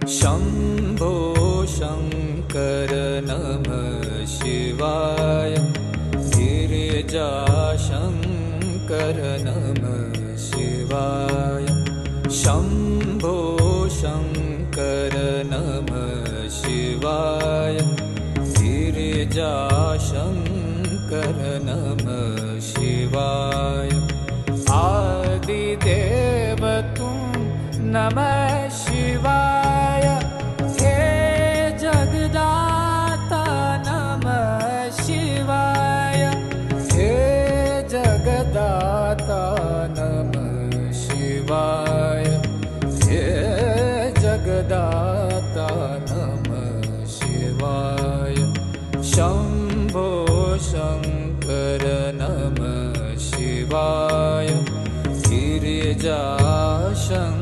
शम्भो शङ्कर नमः शिवाय। गिरिजाशङ्कर नमः शिवाय। शम्भो शङ्कर नमः शिवाय। गिरिजाशङ्कर नमः शिवाय। आदिदेव तुम नमः शिवाय। हे जगदाता नमः शिवाय। हे जगदाता नमः शिवाय। हे जगदाता नमः शिवाय। शम्भो शङ्कर नमः शिवाय। गिरिजाशङ्कर